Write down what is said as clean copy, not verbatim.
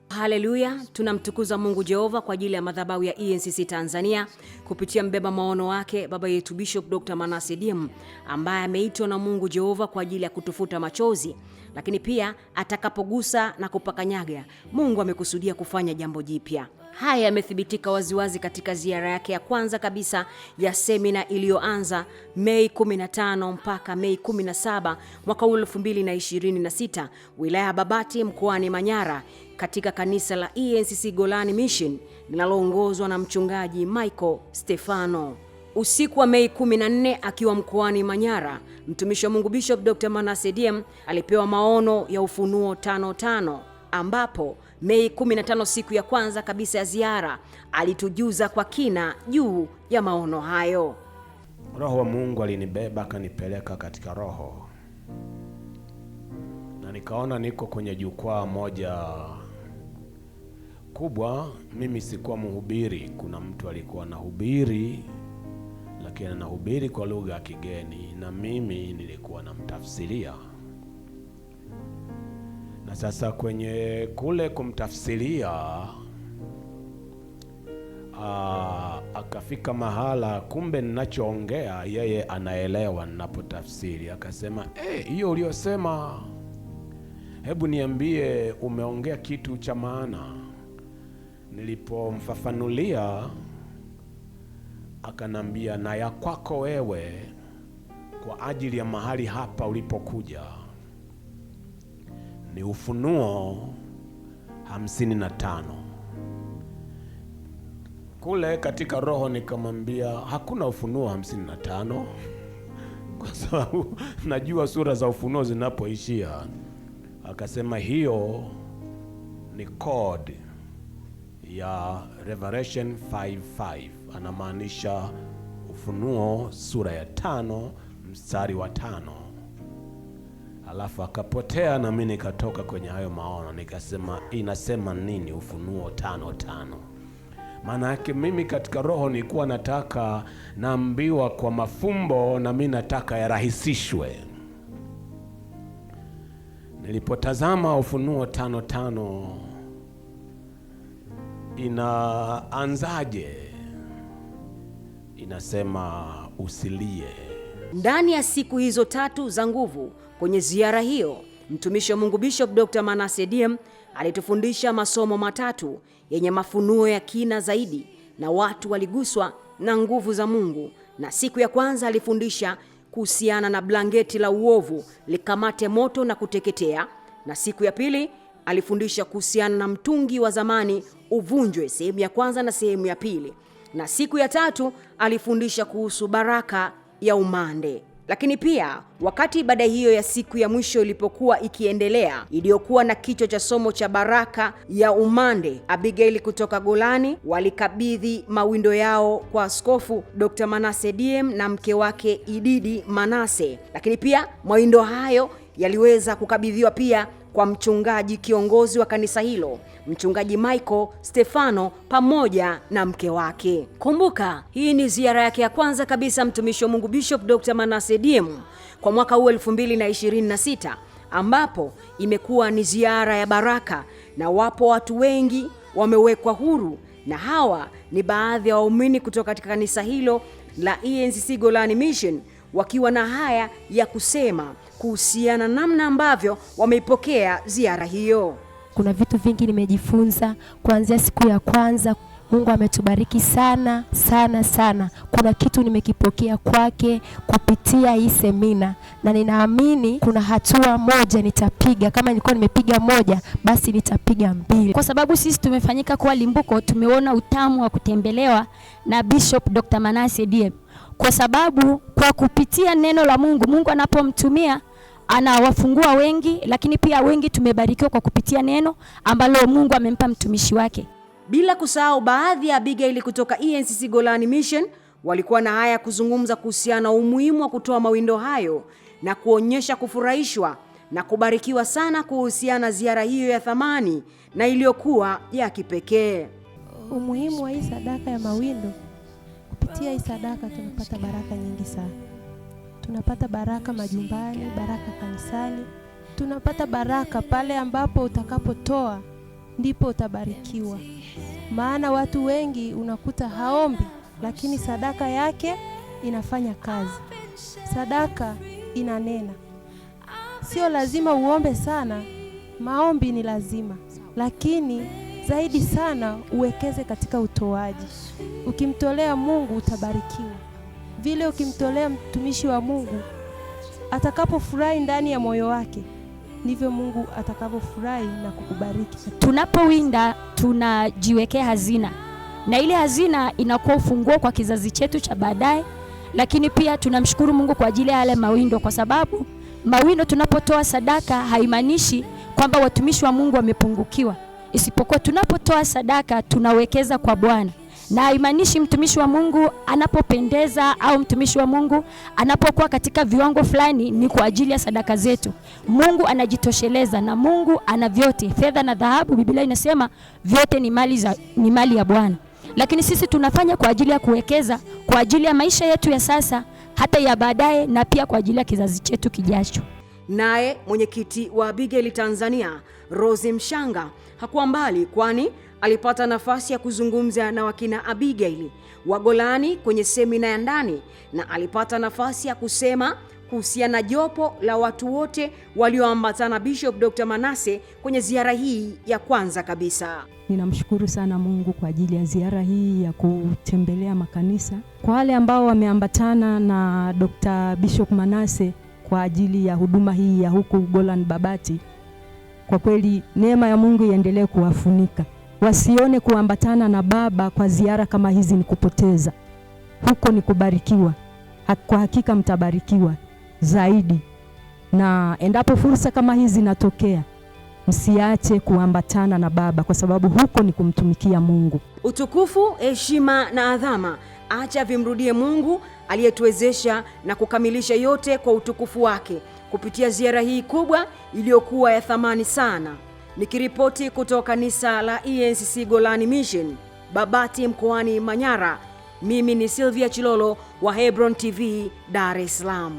Haleluya, tunamtukuza Mungu Jehova kwa ajili ya madhabahu ya ENCC Tanzania kupitia mbeba maono wake baba yetu Bishop Dr. Manasseh Diem, ambaye ameitwa na Mungu Jehova kwa ajili ya kutufuta machozi, lakini pia atakapogusa na kupakanyaga, Mungu amekusudia kufanya jambo jipya. Haya yamethibitika waziwazi katika ziara yake ya kwanza kabisa ya semina iliyoanza Mei 15 mpaka Mei 17 mwaka 2026 wilaya ya Babati mkoani Manyara katika kanisa la ENCC Golani Mission linaloongozwa na mchungaji Michael Stefano. Usiku wa Mei 14 akiwa mkoani Manyara, mtumishi wa Mungu Bishop Dr. Manasseh Diem alipewa maono ya Ufunuo 5:5 ambapo Mei 15 siku ya kwanza kabisa ya ziara alitujuza kwa kina juu ya maono hayo. Roho wa Mungu alinibeba akanipeleka katika roho, na nikaona niko kwenye jukwaa moja kubwa. Mimi sikuwa mhubiri, kuna mtu alikuwa anahubiri, lakini anahubiri kwa lugha ya kigeni na mimi nilikuwa namtafsiria. Na sasa kwenye kule kumtafsiria akafika mahala, kumbe ninachoongea yeye anaelewa ninapotafsiri. Akasema, hiyo uliyosema, hebu niambie umeongea kitu cha maana. Nilipomfafanulia akanambia, na ya kwako wewe kwa ajili ya mahali hapa ulipokuja ni Ufunuo 55. Kule katika roho nikamwambia hakuna Ufunuo 55 kwa sababu najua sura za Ufunuo zinapoishia. Akasema hiyo ni code ya Revelation 5:5, anamaanisha Ufunuo sura ya 5 mstari wa 5. Alafu akapotea na mimi nikatoka kwenye hayo maono, nikasema inasema nini Ufunuo 5:5? Maana yake mimi katika roho nilikuwa nataka naambiwa kwa mafumbo na mimi nataka yarahisishwe. Nilipotazama Ufunuo 5:5 inaanzaje? Inasema usilie. Ndani ya siku hizo tatu za nguvu kwenye ziara hiyo, mtumishi wa Mungu Bishop Dr. Manasseh Diem alitufundisha masomo matatu yenye mafunuo ya kina zaidi, na watu waliguswa na nguvu za Mungu. Na siku ya kwanza alifundisha kuhusiana na blanketi la uovu likamate moto na kuteketea, na siku ya pili alifundisha kuhusiana na mtungi wa zamani uvunjwe, sehemu ya kwanza na sehemu ya pili, na siku ya tatu alifundisha kuhusu baraka ya umande. Lakini pia wakati ibada hiyo ya siku ya mwisho ilipokuwa ikiendelea, iliyokuwa na kichwa cha somo cha baraka ya umande, Abigail kutoka Golani walikabidhi mawindo yao kwa Askofu Dr. Manasseh Diem na mke wake Ididi Manasseh. Lakini pia mawindo hayo yaliweza kukabidhiwa pia kwa mchungaji kiongozi wa kanisa hilo, mchungaji Michael Stefano pamoja na mke wake. Kumbuka, hii ni ziara yake ya kwanza kabisa mtumishi wa Mungu Bishop Dr. Manasseh Diem kwa mwaka huu 2026, ambapo imekuwa ni ziara ya baraka na wapo watu wengi wamewekwa huru, na hawa ni baadhi ya waumini kutoka katika kanisa hilo la ENCC Golani Mission wakiwa na haya ya kusema kuhusiana namna ambavyo wameipokea ziara hiyo. Kuna vitu vingi nimejifunza kuanzia siku ya kwanza. Mungu ametubariki sana sana sana. Kuna kitu nimekipokea kwake kupitia hii semina, na ninaamini kuna hatua moja nitapiga. Kama nilikuwa nimepiga moja, basi nitapiga 2, kwa sababu sisi tumefanyika kuwa limbuko. Tumeona utamu wa kutembelewa na Bishop Dr. Manasseh Diem, kwa sababu kwa kupitia neno la Mungu, Mungu anapomtumia anawafungua wengi, lakini pia wengi tumebarikiwa kwa kupitia neno ambalo Mungu amempa mtumishi wake. Bila kusahau baadhi ya Abigail kutoka ENCC Golani Mission walikuwa na haya kuzungumza kuhusiana na umuhimu wa kutoa mawindo hayo na kuonyesha kufurahishwa na kubarikiwa sana kuhusiana na ziara hiyo ya thamani na iliyokuwa ya kipekee. Umuhimu wa hii sadaka ya mawindo, kupitia hii sadaka tunapata baraka nyingi sana. Tunapata baraka majumbani, baraka kanisani, tunapata baraka pale ambapo utakapotoa ndipo utabarikiwa. Maana watu wengi unakuta haombi, lakini sadaka yake inafanya kazi. Sadaka inanena. Sio lazima uombe sana, maombi ni lazima, lakini zaidi sana uwekeze katika utoaji. Ukimtolea Mungu utabarikiwa. Vile ukimtolea mtumishi wa Mungu, atakapofurahi ndani ya moyo wake, ndivyo Mungu atakapofurahi na kukubariki. Tunapowinda tunajiwekea hazina, na ile hazina inakuwa ufunguo kwa kizazi chetu cha baadaye. Lakini pia tunamshukuru Mungu kwa ajili ya yale mawindo, kwa sababu mawindo tunapotoa sadaka haimaanishi kwamba watumishi wa Mungu wamepungukiwa, isipokuwa tunapotoa sadaka tunawekeza kwa Bwana. Na haimaanishi mtumishi wa Mungu anapopendeza au mtumishi wa Mungu anapokuwa katika viwango fulani ni kwa ajili ya sadaka zetu. Mungu anajitosheleza, na Mungu ana vyote. Fedha na dhahabu, Biblia inasema vyote ni mali ya Bwana. Lakini sisi tunafanya kwa ajili ya kuwekeza kwa ajili ya maisha yetu ya sasa, hata ya baadaye, na pia kwa ajili ya kizazi chetu kijacho. Naye mwenyekiti wa Abigail Tanzania, Rose Mshanga, hakuwa mbali, kwani alipata nafasi ya kuzungumza na wakina Abigail wa Golani kwenye semina ya ndani, na alipata nafasi ya kusema kuhusiana na jopo la watu wote walioambatana Bishop Dr. Manase kwenye ziara hii ya kwanza kabisa. Ninamshukuru sana Mungu kwa ajili ya ziara hii ya kutembelea makanisa. Kwa wale ambao wameambatana na Dr. Bishop Manase kwa ajili ya huduma hii ya huku Golan Babati, kwa kweli neema ya Mungu iendelee kuwafunika. Wasione kuambatana na baba kwa ziara kama hizi ni kupoteza. Huko ni kubarikiwa. Kwa hakika mtabarikiwa zaidi. Na endapo fursa kama hizi natokea, msiache kuambatana na baba, kwa sababu huko ni kumtumikia Mungu. Utukufu, heshima na adhama acha vimrudie Mungu aliyetuwezesha na kukamilisha yote kwa utukufu wake kupitia ziara hii kubwa iliyokuwa ya thamani sana. Nikiripoti kutoka kanisa la ENCC Golani Mission, Babati mkoani Manyara, mimi ni Sylvia Chilolo wa Hebron TV, Dar es Salaam.